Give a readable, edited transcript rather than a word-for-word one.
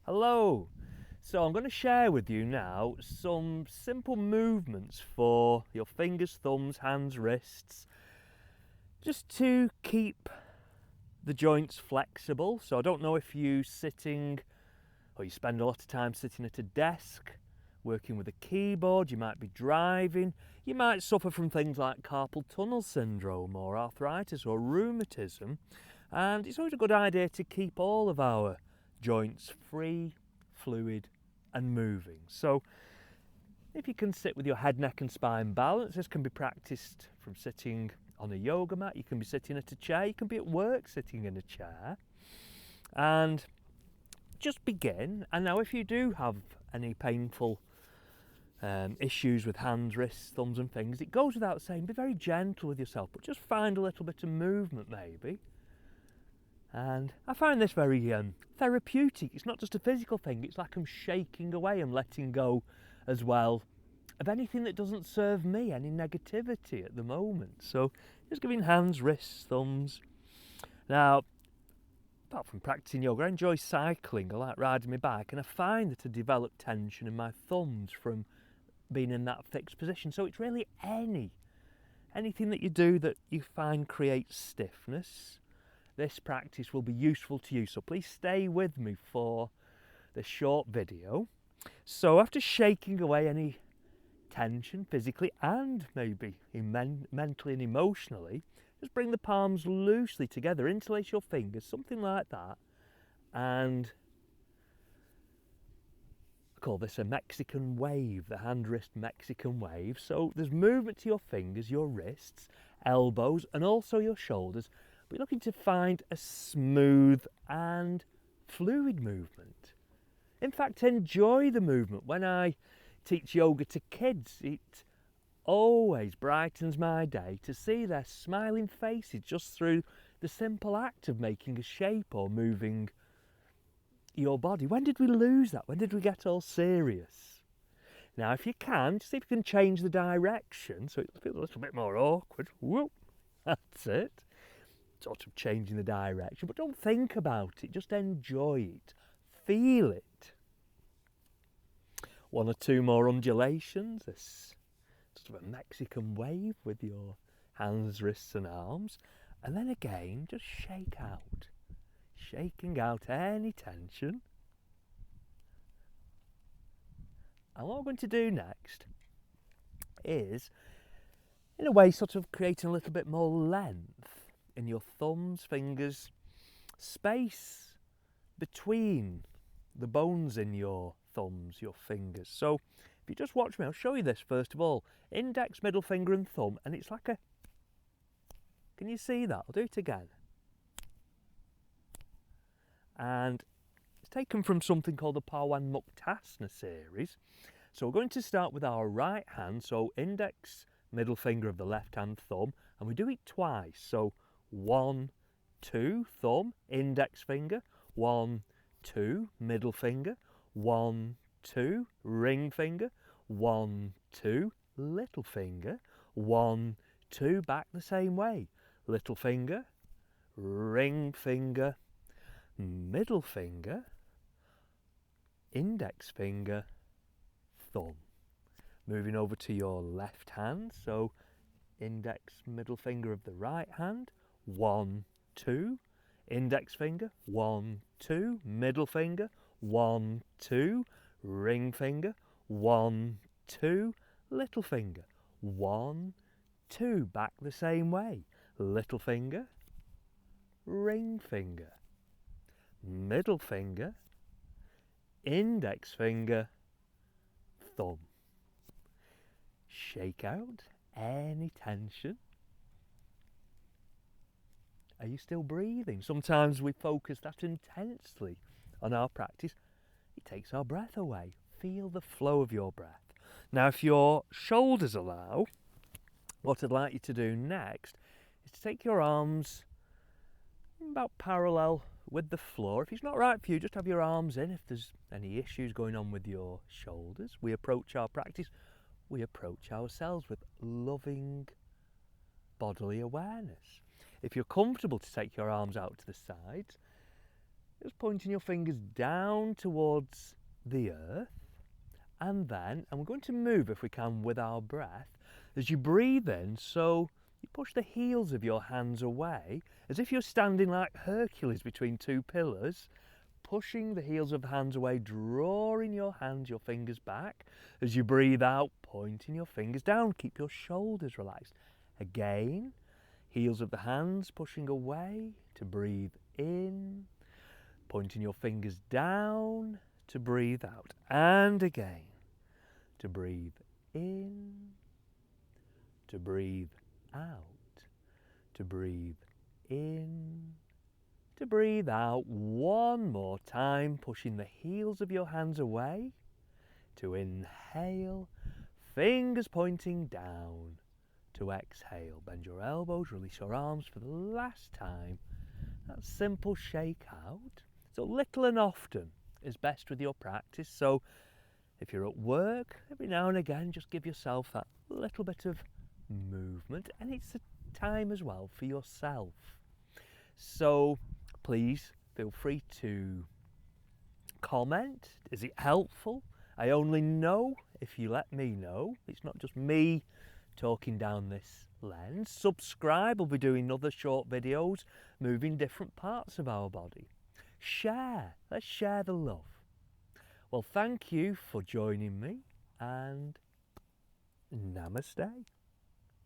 Hello! So I'm going to share with you now some simple movements for your fingers, thumbs, hands, wrists, just to keep the joints flexible. So I don't know if you sitting or you spend a lot of time sitting at a desk, working with a keyboard, you might be driving, you might suffer from things like carpal tunnel syndrome or arthritis or rheumatism, and it's always a good idea to keep all of our joints free, fluid and moving. So if you can sit with your head, neck and spine balance, this can be practiced from sitting on a yoga mat, you can be sitting at a chair, you can be at work sitting in a chair, and just begin. And now if you do have any painful issues with hands, wrists, thumbs and fingers, it goes without saying, be very gentle with yourself, but just find a little bit of movement maybe. And I find this very therapeutic. It's not just a physical thing, it's like I'm shaking away and letting go as well of anything that doesn't serve me, any negativity at the moment. So just giving hands, wrists, thumbs. Now, apart from practicing yoga, I enjoy cycling. I like riding my bike, and I find that I develop tension in my thumbs from being in that fixed position. So it's really anything that you do that you find creates stiffness. This practice will be useful to you, so please stay with me for this short video. So after shaking away any tension physically and maybe mentally and emotionally, just bring the palms loosely together, interlace your fingers, something like that, and I call this a Mexican wave, the hand wrist Mexican wave. So there's movement to your fingers, your wrists, elbows and also your shoulders, but you're looking to find a smooth and fluid movement. In fact, enjoy the movement. When I teach yoga to kids, it always brightens my day to see their smiling faces just through the simple act of making a shape or moving your body. When did we lose that? When did we get all serious? Now, if you can, just see if you can change the direction so it feels a little bit more awkward. Whoop, that's it. Sort of changing the direction, but don't think about it, just enjoy it, feel it. One or two more undulations, this sort of a Mexican wave with your hands, wrists and arms, and then again just shake out, shaking out any tension. And what we're going to do next is, in a way, sort of creating a little bit more length in your thumbs, fingers, space between the bones in your thumbs, your fingers. So if you just watch me, I'll show you this first of all. Index, middle finger and thumb, and it's like a, can you see that? I'll do it again. And it's taken from something called the Pawan Muktasana series. So we're going to start with our right hand, so index, middle finger of the left hand thumb, and we do it twice. So 1, 2, thumb, index finger, 1, 2, middle finger, 1, 2, ring finger, 1, 2, little finger, 1, 2, back the same way, little finger, ring finger, middle finger, index finger, thumb. Moving over to your left hand, so index, middle finger of the right hand, 1, 2, index finger, 1, 2, middle finger, 1, 2, ring finger, 1, 2, little finger, 1, 2, back the same way, little finger, ring finger, middle finger, index finger, thumb. Shake out any tension. Are you still breathing? Sometimes we focus that intensely on our practice. It takes our breath away. Feel the flow of your breath. Now, if your shoulders allow, what I'd like you to do next is to take your arms about parallel with the floor. If it's not right for you, just have your arms in. If there's any issues going on with your shoulders, we approach our practice, we approach ourselves with loving bodily awareness. If you're comfortable to take your arms out to the sides, Just pointing your fingers down towards the earth. And we're going to move, if we can, with our breath as you breathe in. So you push the heels of your hands away as if you're standing like Hercules between two pillars, pushing the heels of the hands away, drawing your fingers back. As you breathe out, pointing your fingers down. Keep your shoulders relaxed. Again, heels of the hands pushing away to breathe in, pointing your fingers down to breathe out. And again, to breathe in, to breathe out, to breathe in, to breathe out. One more time, pushing the heels of your hands away to inhale, fingers pointing down. To exhale, bend your elbows, release your arms for the last time. That simple shake out. So little and often is best with your practice. So if you're at work, every now and again, just give yourself that little bit of movement, and it's a time as well for yourself. So please feel free to comment. Is it helpful? I only know if you let me know. It's not just me talking down this lens. Subscribe, we'll be doing other short videos moving different parts of our body. Share, let's share the love. Well, thank you for joining me, and namaste.